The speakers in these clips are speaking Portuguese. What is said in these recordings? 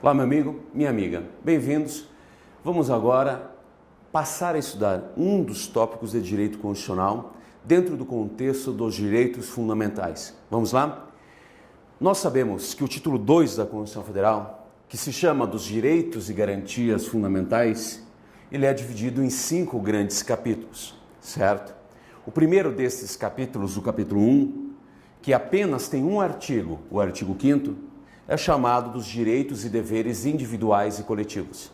Olá, meu amigo, minha amiga, bem-vindos. Vamos agora passar a estudar um dos tópicos de direito constitucional dentro do contexto dos direitos fundamentais. Vamos lá? Nós sabemos que o título 2 da Constituição Federal, que se chama dos direitos e garantias fundamentais, ele é dividido em 5 grandes capítulos, certo? O primeiro desses capítulos, o capítulo 1, que apenas tem um artigo, o artigo 5º, é chamado dos direitos e deveres individuais e coletivos.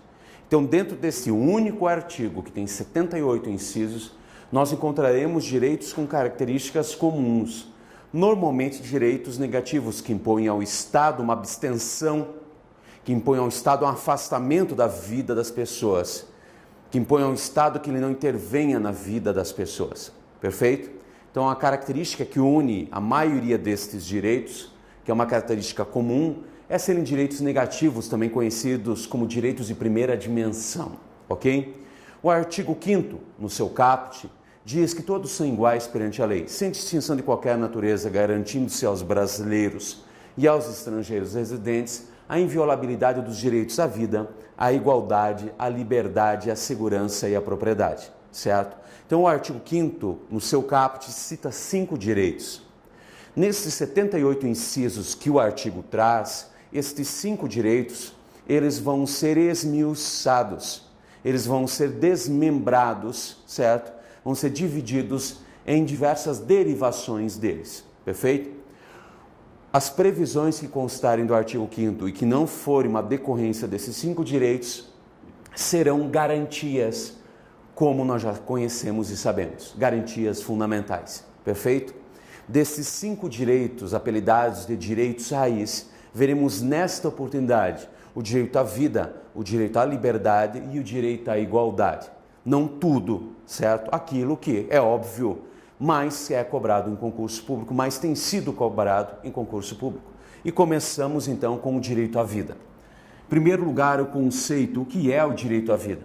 Então, dentro desse único artigo, que tem 78 incisos, nós encontraremos direitos com características comuns, normalmente direitos negativos que impõem ao Estado uma abstenção, que impõem ao Estado um afastamento da vida das pessoas, que impõem ao Estado que ele não intervenha na vida das pessoas. Perfeito? Então, a característica que une a maioria destes direitos, que é uma característica comum, é serem direitos negativos, também conhecidos como direitos de primeira dimensão, ok? O artigo 5º, no seu caput, diz que todos são iguais perante a lei, sem distinção de qualquer natureza, garantindo-se aos brasileiros e aos estrangeiros residentes a inviolabilidade dos direitos à vida, à igualdade, à liberdade, à segurança e à propriedade, certo? Então, o artigo 5º, no seu caput, cita 5 direitos. Nesses 78 incisos que o artigo traz, estes 5 direitos, eles vão ser esmiuçados, eles vão ser desmembrados, certo? Vão ser divididos em diversas derivações deles, perfeito? As previsões que constarem do artigo 5º e que não forem uma decorrência desses 5 direitos, serão garantias, como nós já conhecemos e sabemos, garantias fundamentais, perfeito? Desses 5 direitos, apelidados de direitos raiz, veremos nesta oportunidade o direito à vida, o direito à liberdade e o direito à igualdade. Não tudo, certo? Aquilo que é óbvio, mas é cobrado em concurso público, mas tem sido cobrado em concurso público. E começamos então com o direito à vida. Em primeiro lugar, o conceito, o que é o direito à vida?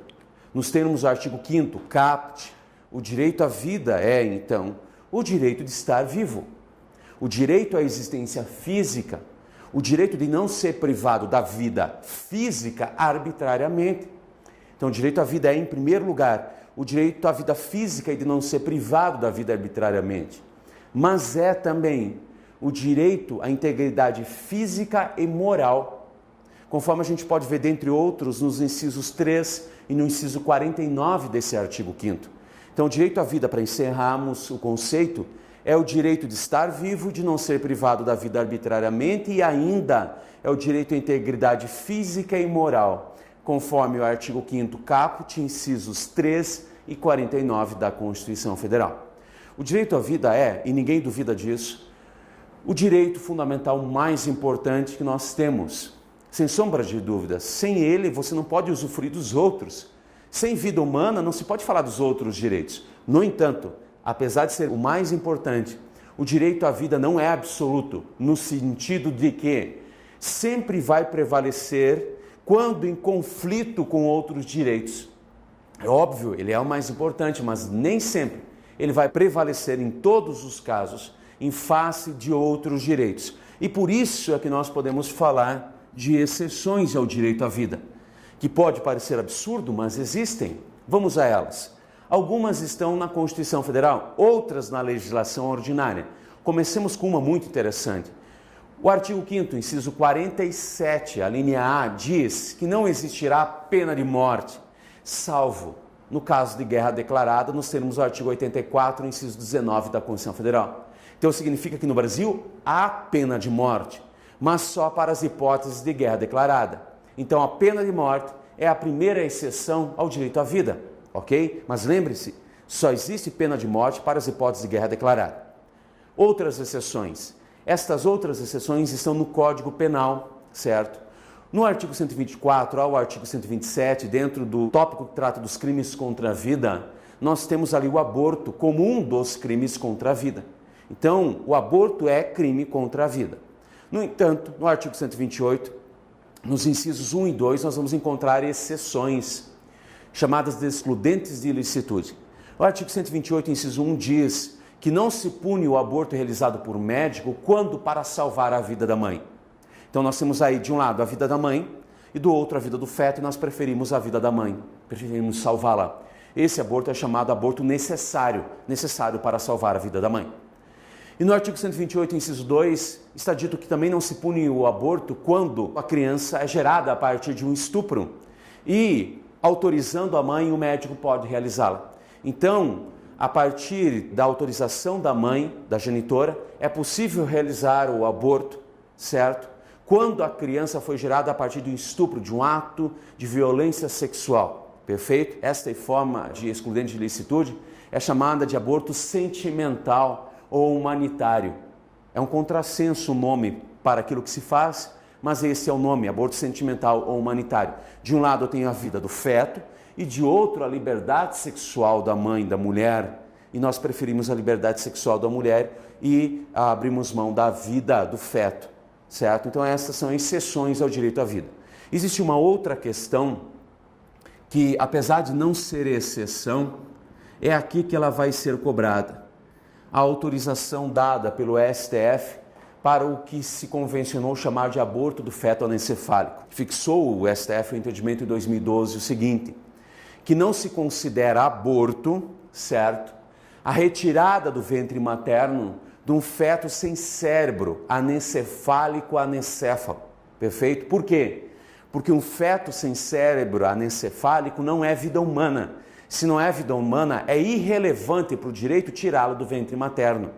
Nos termos do artigo 5º, caput, o direito à vida é, então, o direito de estar vivo, o direito à existência física, o direito de não ser privado da vida física arbitrariamente. Então, o direito à vida é, em primeiro lugar, o direito à vida física e de não ser privado da vida arbitrariamente, mas é também o direito à integridade física e moral, conforme a gente pode ver, dentre outros, nos incisos 3 e no inciso 49 desse artigo 5º. Então, o direito à vida, para encerrarmos o conceito, é o direito de estar vivo, de não ser privado da vida arbitrariamente e ainda é o direito à integridade física e moral, conforme o artigo 5º caput, incisos 3 e 49 da Constituição Federal. O direito à vida é, e ninguém duvida disso, o direito fundamental mais importante que nós temos. Sem sombra de dúvidas, sem ele você não pode usufruir dos outros. Sem vida humana não se pode falar dos outros direitos. No entanto, apesar de ser o mais importante, o direito à vida não é absoluto, no sentido de que sempre vai prevalecer quando em conflito com outros direitos. É óbvio, ele é o mais importante, mas nem sempre ele vai prevalecer em todos os casos em face de outros direitos. E por isso é que nós podemos falar de exceções ao direito à vida, que pode parecer absurdo, mas existem. Vamos a elas. Algumas estão na Constituição Federal, outras na legislação ordinária. Comecemos com uma muito interessante. O artigo 5º, inciso 47, a linha A, diz que não existirá pena de morte, salvo no caso de guerra declarada, nos termos do artigo 84, inciso 19 da Constituição Federal. Então significa que no Brasil há pena de morte, mas só para as hipóteses de guerra declarada. Então, a pena de morte é a primeira exceção ao direito à vida, ok? Mas lembre-se, só existe pena de morte para as hipóteses de guerra declarada. Outras exceções. Estas outras exceções estão no Código Penal, certo? No artigo 124 ao artigo 127, dentro do tópico que trata dos crimes contra a vida, nós temos ali o aborto como um dos crimes contra a vida. Então, o aborto é crime contra a vida. No entanto, no artigo 128, nos incisos 1 e 2, nós vamos encontrar exceções, chamadas de excludentes de ilicitude. O artigo 128, inciso 1, diz que não se pune o aborto realizado por médico quando para salvar a vida da mãe. Então nós temos aí, de um lado, a vida da mãe e do outro a vida do feto, e nós preferimos a vida da mãe, preferimos salvá-la. Esse aborto é chamado aborto necessário para salvar a vida da mãe. E no artigo 128, inciso 2, está dito que também não se pune o aborto quando a criança é gerada a partir de um estupro. E, autorizando a mãe, o médico pode realizá-la. Então, a partir da autorização da mãe, da genitora, é possível realizar o aborto, certo? Quando a criança foi gerada a partir de um estupro, de um ato de violência sexual. Perfeito? Esta forma de excludente de ilicitude é chamada de aborto sentimental ou humanitário. É um contrassenso o nome para aquilo que se faz, mas esse é o nome, aborto sentimental ou humanitário. De um lado eu tenho a vida do feto e de outro a liberdade sexual da mãe, da mulher, e nós preferimos a liberdade sexual da mulher e abrimos mão da vida do feto, certo? Então essas são exceções ao direito à vida. Existe uma outra questão que, apesar de não ser exceção, é aqui que ela vai ser cobrada. A autorização dada pelo STF para o que se convencionou chamar de aborto do feto anencefálico. Fixou o STF o entendimento em 2012 o seguinte, que não se considera aborto, certo, a retirada do ventre materno de um feto sem cérebro, anencefálico anencéfalo. Perfeito? Por quê? Porque um feto sem cérebro anencefálico não é vida humana. Se não é vida humana, é irrelevante para o direito tirá-lo do ventre materno.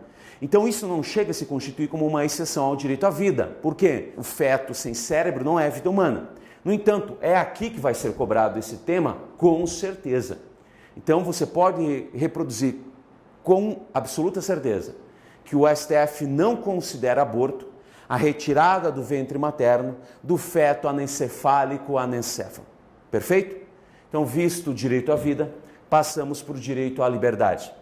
Então isso não chega a se constituir como uma exceção ao direito à vida. Por quê? O feto sem cérebro não é vida humana. No entanto, é aqui que vai ser cobrado esse tema, com certeza. Então você pode reproduzir com absoluta certeza que o STF não considera aborto a retirada do ventre materno do feto anencefálico anencéfalo. Perfeito? Então, visto o direito à vida, passamos para o direito à liberdade.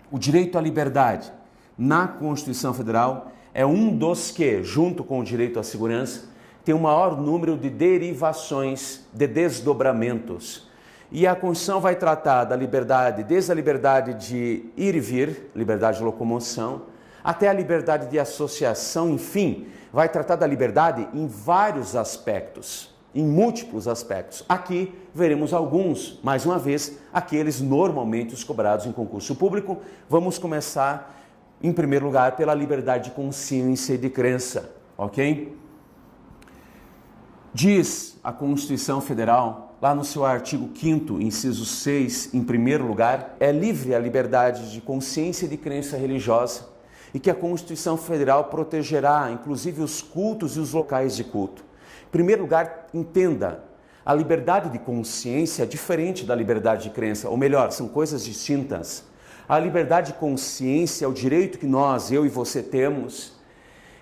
O direito à liberdade na Constituição Federal é um dos que, junto com o direito à segurança, tem o maior número de derivações, de desdobramentos. E a Constituição vai tratar da liberdade, desde a liberdade de ir e vir, liberdade de locomoção, até a liberdade de associação, enfim, vai tratar da liberdade em vários aspectos. Em múltiplos aspectos. Aqui veremos alguns, mais uma vez, aqueles normalmente os cobrados em concurso público. Vamos começar, em primeiro lugar, pela liberdade de consciência e de crença, ok? Diz a Constituição Federal, lá no seu artigo 5º, inciso 6, em primeiro lugar, é livre a liberdade de consciência e de crença religiosa e que a Constituição Federal protegerá, inclusive, os cultos e os locais de culto. Em primeiro lugar, entenda, a liberdade de consciência é diferente da liberdade de crença, ou melhor, são coisas distintas. A liberdade de consciência é o direito que nós, eu e você temos,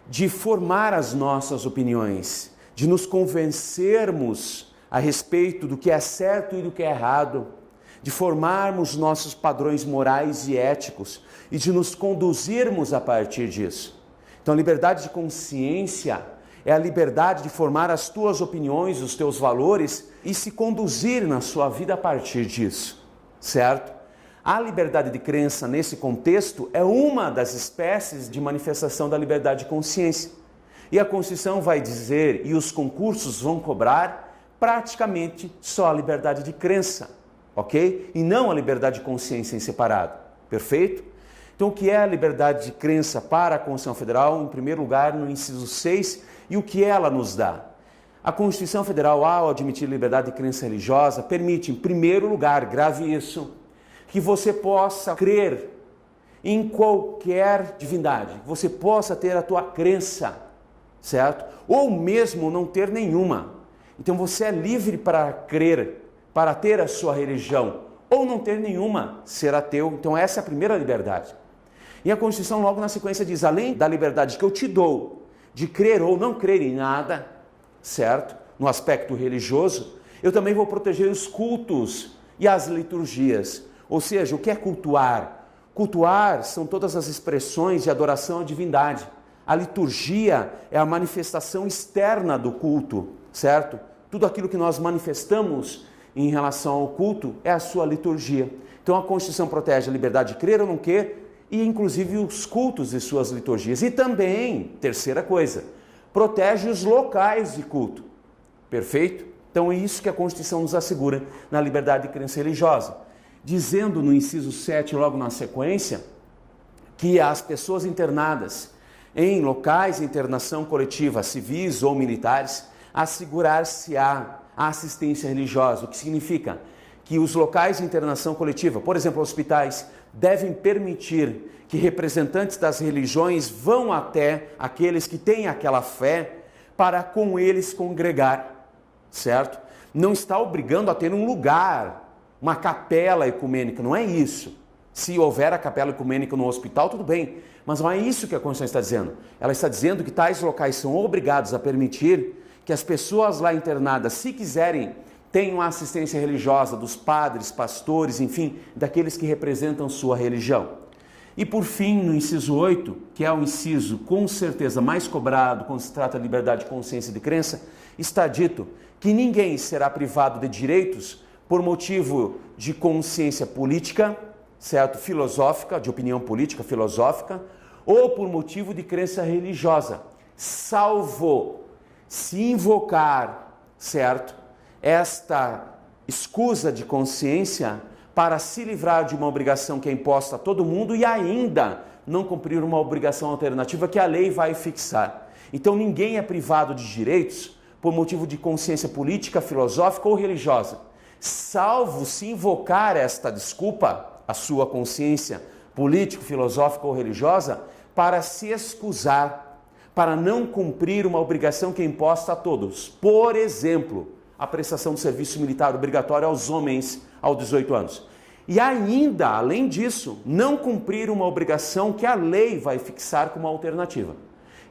de formar as nossas opiniões, de nos convencermos a respeito do que é certo e do que é errado, de formarmos nossos padrões morais e éticos e de nos conduzirmos a partir disso. Então, a liberdade de consciência é a liberdade de formar as tuas opiniões, os teus valores e se conduzir na sua vida a partir disso, certo? A liberdade de crença nesse contexto é uma das espécies de manifestação da liberdade de consciência. E a Constituição vai dizer, e os concursos vão cobrar, praticamente só a liberdade de crença, ok? E não a liberdade de consciência em separado, perfeito? Então, o que é a liberdade de crença para a Constituição Federal? Em primeiro lugar, no inciso 6, e o que ela nos dá? A Constituição Federal, ao admitir liberdade de crença religiosa, permite, em primeiro lugar, grave isso, que você possa crer em qualquer divindade, que você possa ter a tua crença, certo? Ou mesmo não ter nenhuma. Então você é livre para crer, para ter a sua religião, ou não ter nenhuma, ser ateu. Então essa é a primeira liberdade. E a Constituição logo na sequência diz, além da liberdade que eu te dou, de crer ou não crer em nada, certo? No aspecto religioso, eu também vou proteger os cultos e as liturgias. Ou seja, o que é cultuar? Cultuar são todas as expressões de adoração à divindade. A liturgia é a manifestação externa do culto, certo? Tudo aquilo que nós manifestamos em relação ao culto é a sua liturgia. Então a Constituição protege a liberdade de crer ou não crer, e inclusive os cultos e suas liturgias. E também, terceira coisa, protege os locais de culto. Perfeito? Então é isso que a Constituição nos assegura na liberdade de crença religiosa. Dizendo no inciso 7, logo na sequência, que as pessoas internadas em locais de internação coletiva, civis ou militares, assegurar-se-á a assistência religiosa, o que significa que os locais de internação coletiva, por exemplo, hospitais, devem permitir que representantes das religiões vão até aqueles que têm aquela fé para com eles congregar, certo? Não está obrigando a ter um lugar, uma capela ecumênica, não é isso. Se houver a capela ecumênica no hospital, tudo bem, mas não é isso que a Constituição está dizendo. Ela está dizendo que tais locais são obrigados a permitir que as pessoas lá internadas, se quiserem, tenham a assistência religiosa dos padres, pastores, enfim, daqueles que representam sua religião. E por fim, no inciso 8, que é o inciso com certeza mais cobrado quando se trata de liberdade de consciência e de crença, está dito que ninguém será privado de direitos por motivo de consciência política, certo? Filosófica, de opinião política, filosófica, ou por motivo de crença religiosa, salvo se invocar, certo? Esta escusa de consciência para se livrar de uma obrigação que é imposta a todo mundo e ainda não cumprir uma obrigação alternativa que a lei vai fixar. Então ninguém é privado de direitos por motivo de consciência política, filosófica ou religiosa, salvo se invocar esta desculpa, a sua consciência política, filosófica ou religiosa, para se excusar, para não cumprir uma obrigação que é imposta a todos. Por exemplo, a prestação de serviço militar obrigatório aos homens aos 18 anos. E ainda, além disso, não cumprir uma obrigação que a lei vai fixar como alternativa.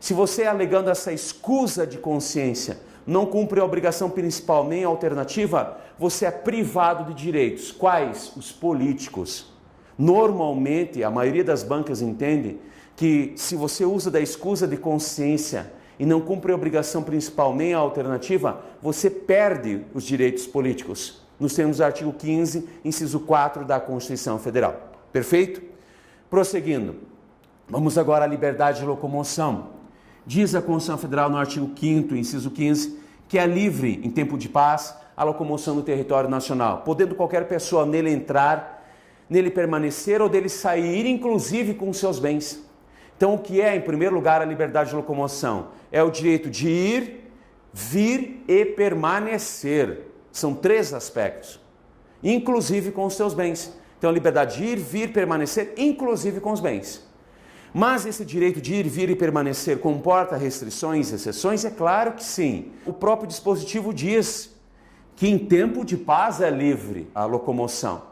Se você, alegando essa escusa de consciência, não cumpre a obrigação principal nem a alternativa, você é privado de direitos. Quais? Os políticos. Normalmente, a maioria das bancas entende que se você usa da escusa de consciência e não cumpre a obrigação principal nem a alternativa, você perde os direitos políticos, nos termos do artigo 15, inciso 4 da Constituição Federal. Perfeito? Prosseguindo, vamos agora à liberdade de locomoção. Diz a Constituição Federal no artigo 5º, inciso 15, que é livre, em tempo de paz, a locomoção no território nacional, podendo qualquer pessoa nele entrar, nele permanecer ou dele sair, inclusive com seus bens. Então, o que é, em primeiro lugar, a liberdade de locomoção? É o direito de ir, vir e permanecer. São 3 aspectos, inclusive com os seus bens. Então, a liberdade de ir, vir, permanecer, inclusive com os bens. Mas esse direito de ir, vir e permanecer comporta restrições, exceções? É claro que sim. O próprio dispositivo diz que em tempo de paz é livre a locomoção.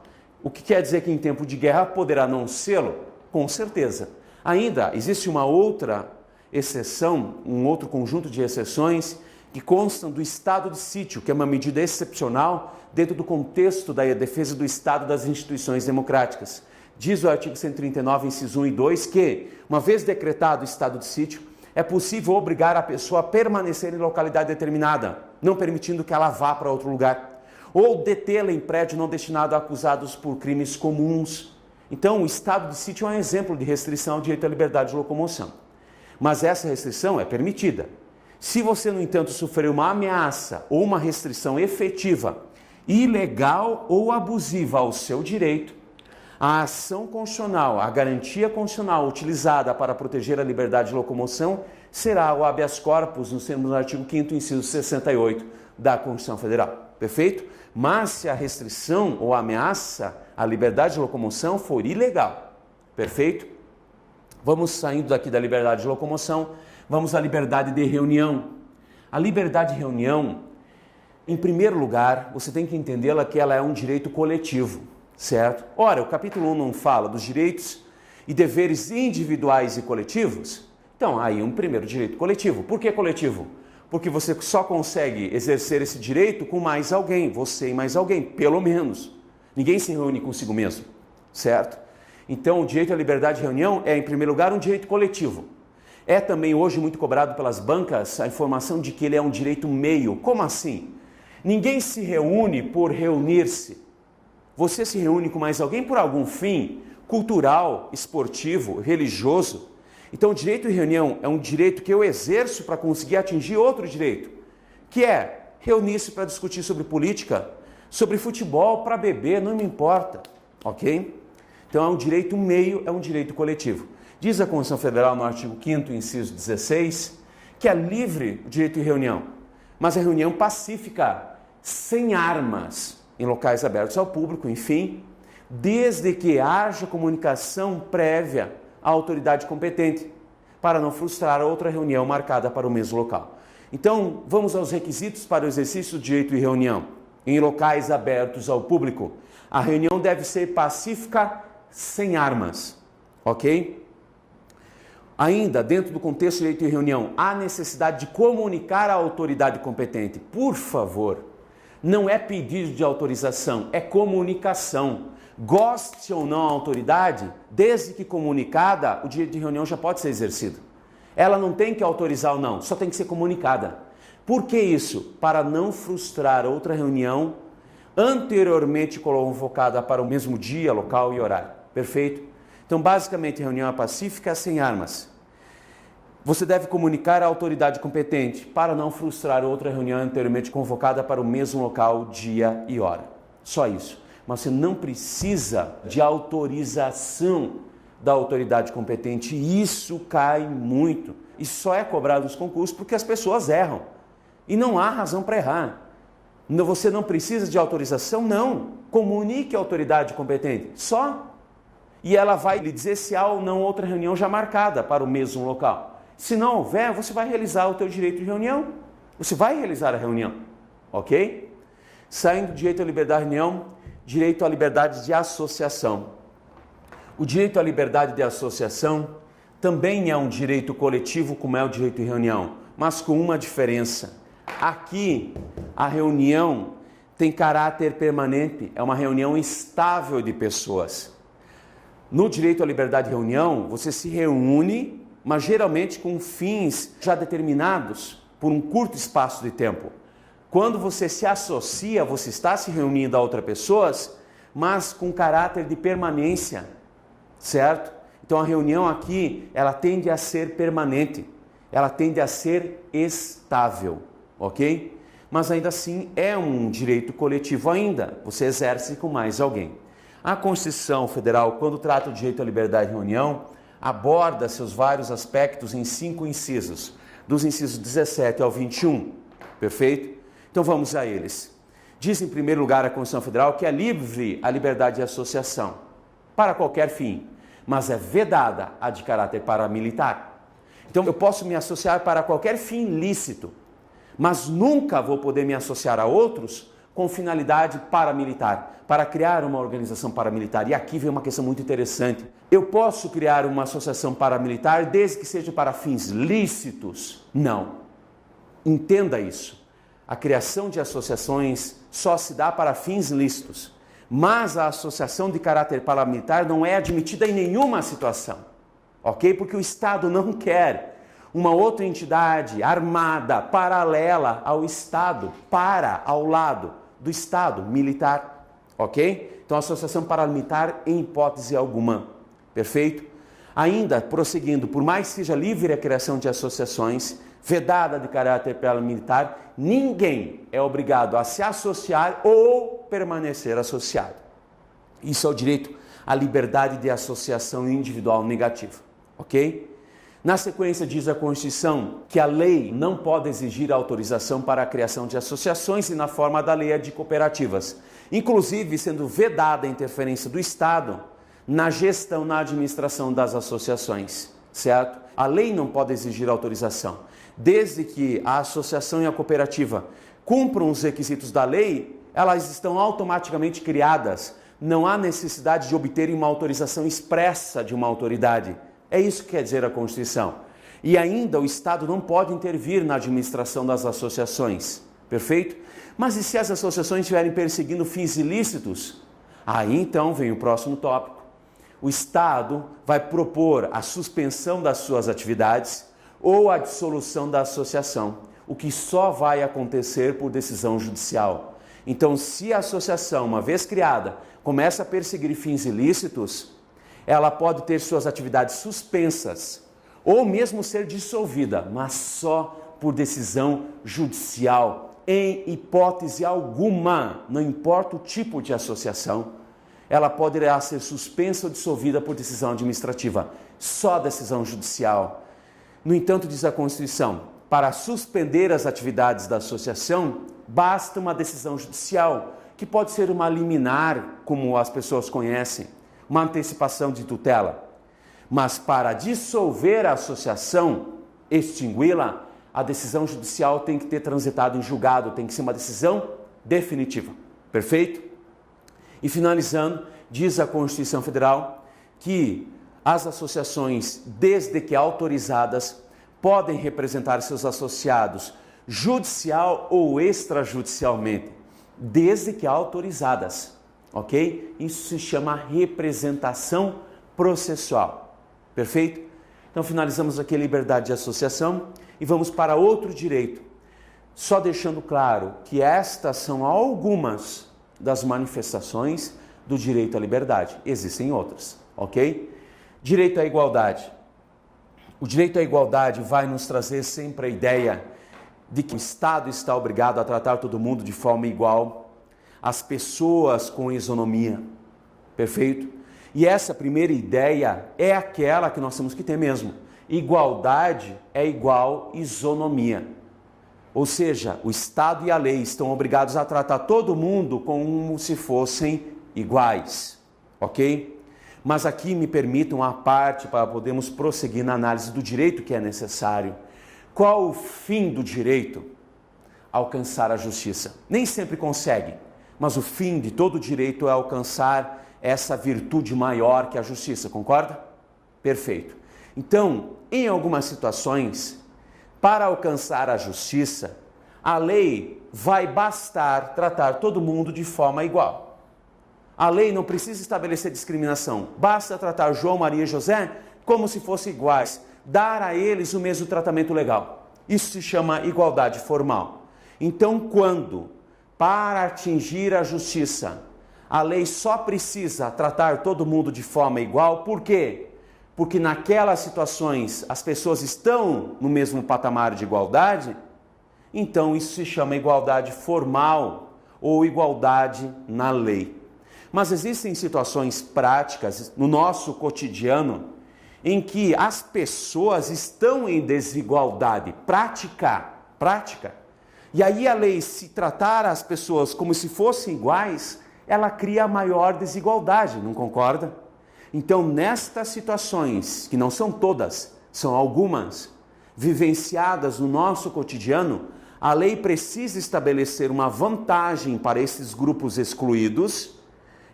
O que quer dizer que em tempo de guerra poderá não sê-lo? Com certeza. Ainda existe uma outra exceção, um outro conjunto de exceções que constam do estado de sítio, que é uma medida excepcional dentro do contexto da defesa do Estado das instituições democráticas. Diz o artigo 139, inciso 1 e 2, que, uma vez decretado o estado de sítio, é possível obrigar a pessoa a permanecer em localidade determinada, não permitindo que ela vá para outro lugar, ou detê-la em prédio não destinado a acusados por crimes comuns. Então, o estado de sítio é um exemplo de restrição ao direito à liberdade de locomoção. Mas essa restrição é permitida. Se você, no entanto, sofrer uma ameaça ou uma restrição efetiva, ilegal ou abusiva ao seu direito, a ação constitucional, a garantia constitucional utilizada para proteger a liberdade de locomoção será o habeas corpus, nos termos do artigo 5º, inciso 68 da Constituição Federal. Perfeito? Mas se a restrição ou ameaça à liberdade de locomoção for ilegal. Perfeito? Vamos saindo daqui da liberdade de locomoção, vamos à liberdade de reunião. A liberdade de reunião, em primeiro lugar, você tem que entendê-la que ela é um direito coletivo. Certo? Ora, o capítulo 1 não fala dos direitos e deveres individuais e coletivos? Então, aí um primeiro direito coletivo. Por que coletivo? Porque você só consegue exercer esse direito com mais alguém, você e mais alguém, pelo menos. Ninguém se reúne consigo mesmo, certo? Então, o direito à liberdade de reunião é, em primeiro lugar, um direito coletivo. É também hoje muito cobrado pelas bancas a informação de que ele é um direito meio. Como assim? Ninguém se reúne por reunir-se. Você se reúne com mais alguém por algum fim cultural, esportivo, religioso. Então, o direito de reunião é um direito que eu exerço para conseguir atingir outro direito, que é reunir-se para discutir sobre política, sobre futebol, para beber, não me importa, ok? Então é um direito meio, é um direito coletivo. Diz a Constituição Federal no artigo 5º, inciso 16, que é livre o direito de reunião, mas a reunião pacífica, sem armas, em locais abertos ao público, enfim, desde que haja comunicação prévia à autoridade competente, para não frustrar outra reunião marcada para o mesmo local. Então, vamos aos requisitos para o exercício do direito de reunião. Em locais abertos ao público, a reunião deve ser pacífica, sem armas, ok? Ainda, dentro do contexto do direito de reunião, há necessidade de comunicar à autoridade competente. Por favor, não é pedido de autorização, é comunicação. Goste ou não a autoridade, desde que comunicada, o direito de reunião já pode ser exercido. Ela não tem que autorizar ou não, só tem que ser comunicada. Por que isso? Para não frustrar outra reunião anteriormente convocada para o mesmo dia, local e horário. Perfeito? Então, basicamente, a reunião é pacífica, sem armas. Você deve comunicar à autoridade competente para não frustrar outra reunião anteriormente convocada para o mesmo local, dia e hora. Só isso. Mas você não precisa de autorização da autoridade competente. Isso cai muito. E só é cobrado nos concursos porque as pessoas erram. E não há razão para errar. Você não precisa de autorização? Não. Comunique à autoridade competente. Só. E ela vai lhe dizer se há ou não outra reunião já marcada para o mesmo local. Se não houver, você vai realizar o teu direito de reunião. Você vai realizar a reunião. Ok? Saindo do direito à liberdade de reunião, direito à liberdade de associação. O direito à liberdade de associação também é um direito coletivo, como é o direito de reunião, mas com uma diferença. Aqui, a reunião tem caráter permanente, é uma reunião estável de pessoas. No direito à liberdade de reunião, você se reúne, mas geralmente com fins já determinados por um curto espaço de tempo. Quando você se associa, você está se reunindo a outras pessoas, mas com caráter de permanência, certo? Então a reunião aqui, ela tende a ser permanente, ela tende a ser estável, ok? Mas ainda assim é um direito coletivo ainda, você exerce com mais alguém. A Constituição Federal, quando trata o direito à liberdade de reunião, aborda seus vários aspectos em 5 incisos, dos incisos 17 ao 21, perfeito? Então vamos a eles. Diz em primeiro lugar a Constituição Federal que é livre a liberdade de associação para qualquer fim, mas é vedada a de caráter paramilitar. Então eu posso me associar para qualquer fim lícito, mas nunca vou poder me associar a outros com finalidade paramilitar, para criar uma organização paramilitar. E aqui vem uma questão muito interessante. Eu posso criar uma associação paramilitar desde que seja para fins lícitos? Não. Entenda isso. A criação de associações só se dá para fins lícitos, mas a associação de caráter paramilitar não é admitida em nenhuma situação, ok? Porque o Estado não quer uma outra entidade armada, paralela ao Estado, ao lado do Estado militar, ok? Então, a associação paramilitar em hipótese alguma, perfeito? Ainda, prosseguindo, por mais que seja livre a criação de associações, vedada de caráter paramilitar, ninguém é obrigado a se associar ou permanecer associado. Isso é o direito à liberdade de associação individual negativa, ok? Na sequência diz a Constituição que a lei não pode exigir autorização para a criação de associações e na forma da lei de cooperativas, inclusive sendo vedada a interferência do Estado na gestão, na administração das associações, certo? A lei não pode exigir autorização. Desde que a associação e a cooperativa cumpram os requisitos da lei, elas estão automaticamente criadas. Não há necessidade de obterem uma autorização expressa de uma autoridade. É isso que quer dizer a Constituição. E ainda o Estado não pode intervir na administração das associações, perfeito? Mas e se as associações estiverem perseguindo fins ilícitos? Aí então vem o próximo tópico. O Estado vai propor a suspensão das suas atividades ou a dissolução da associação, o que só vai acontecer por decisão judicial. Então, se a associação, uma vez criada, começa a perseguir fins ilícitos, ela pode ter suas atividades suspensas ou mesmo ser dissolvida, mas só por decisão judicial, em hipótese alguma, não importa o tipo de associação, ela poderá ser suspensa ou dissolvida por decisão administrativa, só decisão judicial. No entanto, diz a Constituição, para suspender as atividades da associação, basta uma decisão judicial, que pode ser uma liminar, como as pessoas conhecem, uma antecipação de tutela. Mas para dissolver a associação, extingui-la, a decisão judicial tem que ter transitado em julgado, tem que ser uma decisão definitiva. Perfeito? E finalizando, diz a Constituição Federal que as associações, desde que autorizadas, podem representar seus associados judicial ou extrajudicialmente, desde que autorizadas, ok? Isso se chama representação processual, perfeito? Então finalizamos aqui a liberdade de associação e vamos para outro direito, só deixando claro que estas são algumas das manifestações do direito à liberdade, existem outras, ok? Direito à igualdade. O direito à igualdade vai nos trazer sempre a ideia de que o Estado está obrigado a tratar todo mundo de forma igual, as pessoas com isonomia, perfeito? E essa primeira ideia é aquela que nós temos que ter mesmo. Igualdade é igual isonomia. Ou seja, o Estado e a lei estão obrigados a tratar todo mundo como se fossem iguais, ok? Mas aqui me permitam a parte para podermos prosseguir na análise do direito que é necessário. Qual o fim do direito? Alcançar a justiça. Nem sempre consegue, mas o fim de todo direito é alcançar essa virtude maior que a justiça, concorda? Perfeito. Então, em algumas situações, para alcançar a justiça, a lei vai bastar tratar todo mundo de forma igual. A lei não precisa estabelecer discriminação, basta tratar João, Maria e José como se fossem iguais, dar a eles o mesmo tratamento legal. Isso se chama igualdade formal. Então, quando, para atingir a justiça, a lei só precisa tratar todo mundo de forma igual, por quê? Porque naquelas situações as pessoas estão no mesmo patamar de igualdade, então isso se chama igualdade formal ou igualdade na lei. Mas existem situações práticas no nosso cotidiano em que as pessoas estão em desigualdade prática. E aí a lei, se tratar as pessoas como se fossem iguais, ela cria maior desigualdade, não concorda? Então, nestas situações, que não são todas, são algumas, vivenciadas no nosso cotidiano, a lei precisa estabelecer uma vantagem para esses grupos excluídos.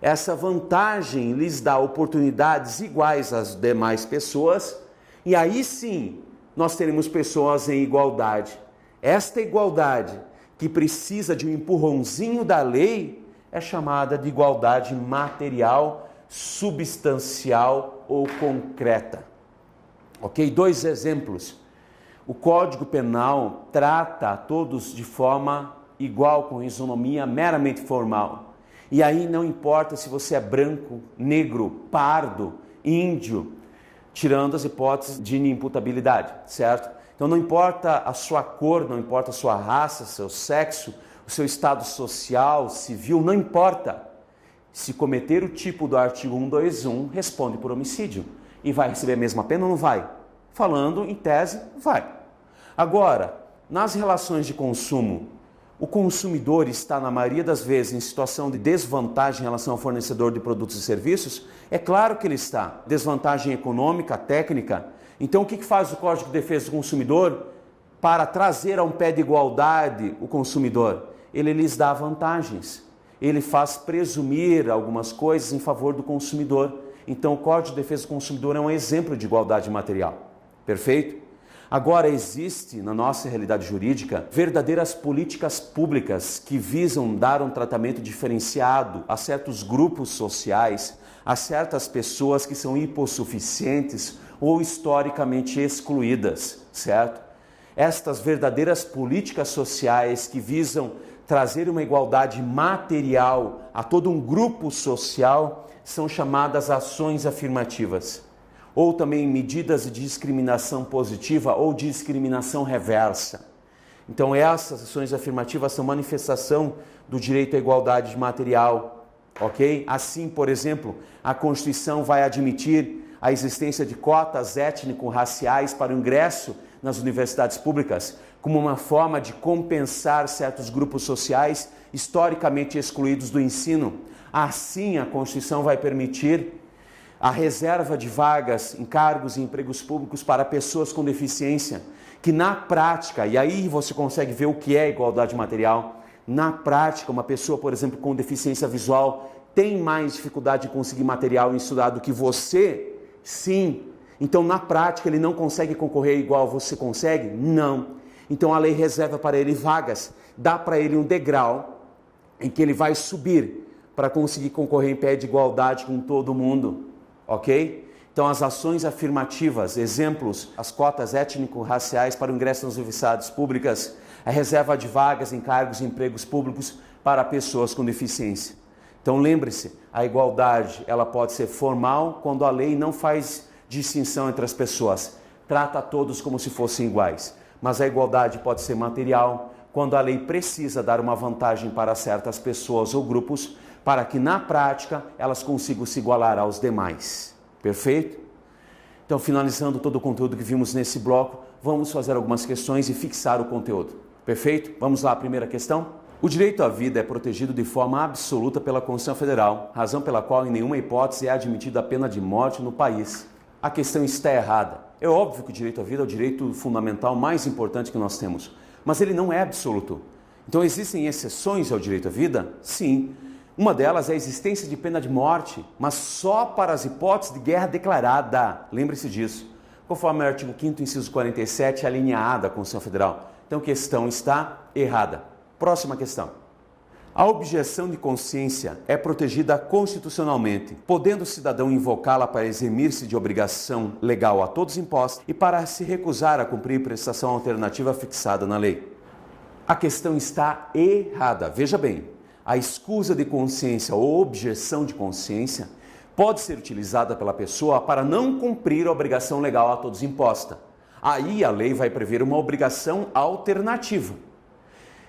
Essa vantagem lhes dá oportunidades iguais às demais pessoas, e aí sim nós teremos pessoas em igualdade. Esta igualdade, que precisa de um empurrãozinho da lei, é chamada de igualdade material, substancial ou concreta. Ok? 2 exemplos. O Código Penal trata a todos de forma igual, com isonomia meramente formal. E aí não importa se você é branco, negro, pardo, índio, tirando as hipóteses de inimputabilidade, certo? Então não importa a sua cor, não importa a sua raça, seu sexo, o seu estado social, civil, não importa. Se cometer o tipo do artigo 121, responde por homicídio. E vai receber a mesma pena ou não vai? Falando em tese, vai. Agora, nas relações de consumo, o consumidor está, na maioria das vezes, em situação de desvantagem em relação ao fornecedor de produtos e serviços? É claro que ele está. Desvantagem econômica, técnica. Então, o que faz o Código de Defesa do Consumidor para trazer a um pé de igualdade o consumidor? Ele lhes dá vantagens. Ele faz presumir algumas coisas em favor do consumidor. Então, o Código de Defesa do Consumidor é um exemplo de igualdade material. Perfeito? Agora, existe na nossa realidade jurídica verdadeiras políticas públicas que visam dar um tratamento diferenciado a certos grupos sociais, a certas pessoas que são hipossuficientes ou historicamente excluídas, certo? Estas verdadeiras políticas sociais que visam trazer uma igualdade material a todo um grupo social são chamadas ações afirmativas, ou também medidas de discriminação positiva ou discriminação reversa. Então essas ações afirmativas são manifestação do direito à igualdade material, ok? Assim, por exemplo, a Constituição vai admitir a existência de cotas étnico-raciais para o ingresso nas universidades públicas, como uma forma de compensar certos grupos sociais historicamente excluídos do ensino. Assim, a Constituição vai permitir a reserva de vagas em cargos e empregos públicos para pessoas com deficiência, que na prática, e aí você consegue ver o que é igualdade material, na prática, uma pessoa, por exemplo, com deficiência visual, tem mais dificuldade de conseguir material em estudar do que você? Sim. Então, na prática, ele não consegue concorrer igual você consegue? Não. Então, a lei reserva para ele vagas, dá para ele um degrau em que ele vai subir para conseguir concorrer em pé de igualdade com todo mundo, ok? Então, as ações afirmativas, exemplos, as cotas étnico-raciais para o ingresso nas universidades públicas, a reserva de vagas em cargos e empregos públicos para pessoas com deficiência. Então, lembre-se, a igualdade ela pode ser formal quando a lei não faz distinção entre as pessoas, trata todos como se fossem iguais. Mas a igualdade pode ser material quando a lei precisa dar uma vantagem para certas pessoas ou grupos para que, na prática, elas consigam se igualar aos demais. Perfeito? Então, finalizando todo o conteúdo que vimos nesse bloco, vamos fazer algumas questões e fixar o conteúdo. Perfeito? Vamos lá, a primeira questão. O direito à vida é protegido de forma absoluta pela Constituição Federal, razão pela qual em nenhuma hipótese é admitida a pena de morte no país. A questão está errada. É óbvio que o direito à vida é o direito fundamental mais importante que nós temos, mas ele não é absoluto. Então, existem exceções ao direito à vida? Sim. Uma delas é a existência de pena de morte, mas só para as hipóteses de guerra declarada. Lembre-se disso. Conforme o artigo 5º, inciso 47, a linha A da Constituição Federal. Então, a questão está errada. Próxima questão. A objeção de consciência é protegida constitucionalmente, podendo o cidadão invocá-la para eximir-se de obrigação legal a todos imposta e para se recusar a cumprir prestação alternativa fixada na lei. A questão está errada. Veja bem, a escusa de consciência ou objeção de consciência pode ser utilizada pela pessoa para não cumprir a obrigação legal a todos imposta. Aí a lei vai prever uma obrigação alternativa.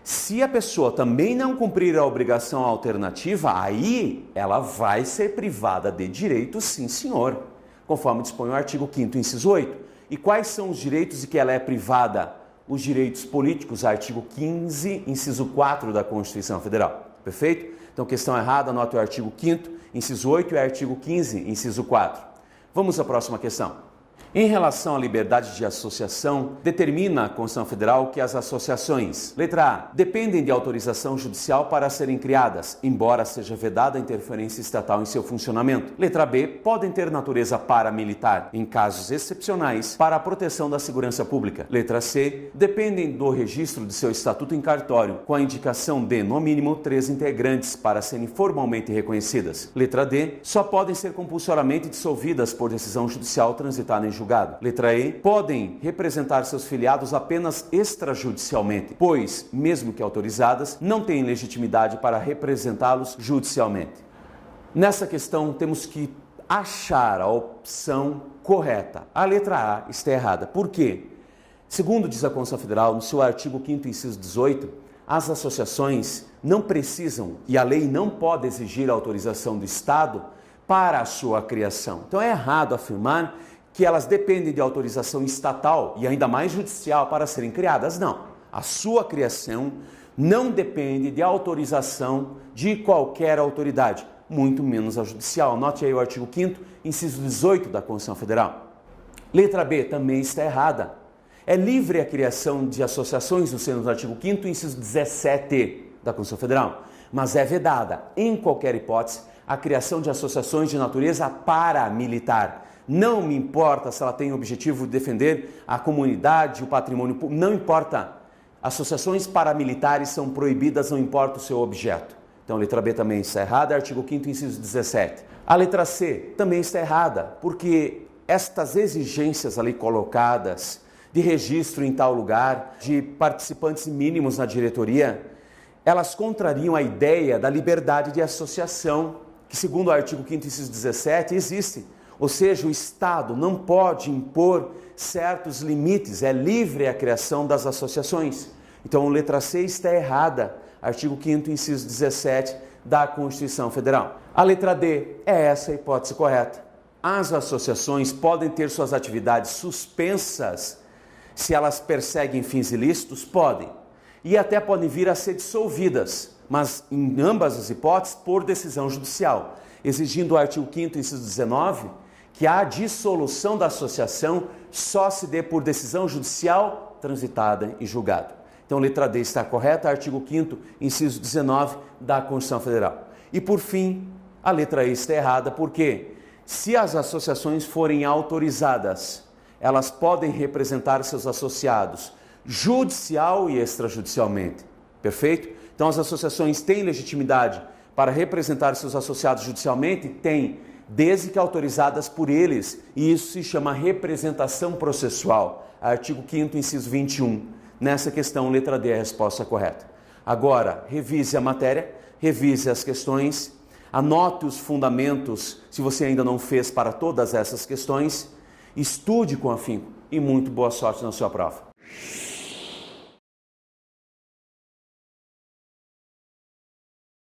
Se a pessoa também não cumprir a obrigação alternativa, aí ela vai ser privada de direitos, sim senhor, conforme dispõe o artigo 5º, inciso 8. E quais são os direitos de que ela é privada? Os direitos políticos, artigo 15, inciso 4 da Constituição Federal. Perfeito? Então, questão errada, anote o artigo 5º, inciso 8 e artigo 15, inciso 4. Vamos à próxima questão. Em relação à liberdade de associação, determina a Constituição Federal que as associações, letra A, dependem de autorização judicial para serem criadas, embora seja vedada a interferência estatal em seu funcionamento. Letra B, podem ter natureza paramilitar, em casos excepcionais, para a proteção da segurança pública. Letra C, dependem do registro de seu estatuto em cartório, com a indicação de, no mínimo, 3 integrantes para serem formalmente reconhecidas. Letra D, só podem ser compulsoriamente dissolvidas por decisão judicial transitada em julgado. Letra E, podem representar seus filiados apenas extrajudicialmente, pois, mesmo que autorizadas, não têm legitimidade para representá-los judicialmente. Nessa questão, temos que achar a opção correta. A letra A está errada. Por quê? Segundo diz a Constituição Federal, no seu artigo 5º, inciso 18, as associações não precisam, e a lei não pode exigir a autorização do Estado para a sua criação. Então é errado afirmar que elas dependem de autorização estatal e ainda mais judicial para serem criadas. Não. A sua criação não depende de autorização de qualquer autoridade, muito menos a judicial. Note aí o artigo 5º, inciso 18 da Constituição Federal. Letra B também está errada. É livre a criação de associações no seno do artigo 5º, inciso 17 da Constituição Federal, mas é vedada, em qualquer hipótese, a criação de associações de natureza paramilitar. Não me importa se ela tem o objetivo de defender a comunidade, o patrimônio público, não importa. Associações paramilitares são proibidas, não importa o seu objeto. Então, a letra B também está errada, artigo 5º, inciso 17. A letra C também está errada, porque estas exigências ali colocadas de registro em tal lugar, de participantes mínimos na diretoria, elas contrariam a ideia da liberdade de associação, que segundo o artigo 5º, inciso 17, existe. Ou seja, o Estado não pode impor certos limites, é livre a criação das associações. Então, letra C está errada. Artigo 5º, inciso 17 da Constituição Federal. A letra D é essa a hipótese correta. As associações podem ter suas atividades suspensas se elas perseguem fins ilícitos? Podem. E até podem vir a ser dissolvidas, mas em ambas as hipóteses por decisão judicial, exigindo o artigo 5º, inciso 19, que a dissolução da associação só se dê por decisão judicial transitada e julgada. Então, letra D está correta, artigo 5º, inciso 19 da Constituição Federal. E, por fim, a letra E está errada, porque se as associações forem autorizadas, elas podem representar seus associados judicial e extrajudicialmente. Perfeito? Então, as associações têm legitimidade para representar seus associados judicialmente? Tem, desde que autorizadas por eles. E isso se chama representação processual. Artigo 5º, inciso 21. Nessa questão, letra D é a resposta correta. Agora, revise a matéria, revise as questões, anote os fundamentos, se você ainda não fez para todas essas questões, estude com afinco e muito boa sorte na sua prova.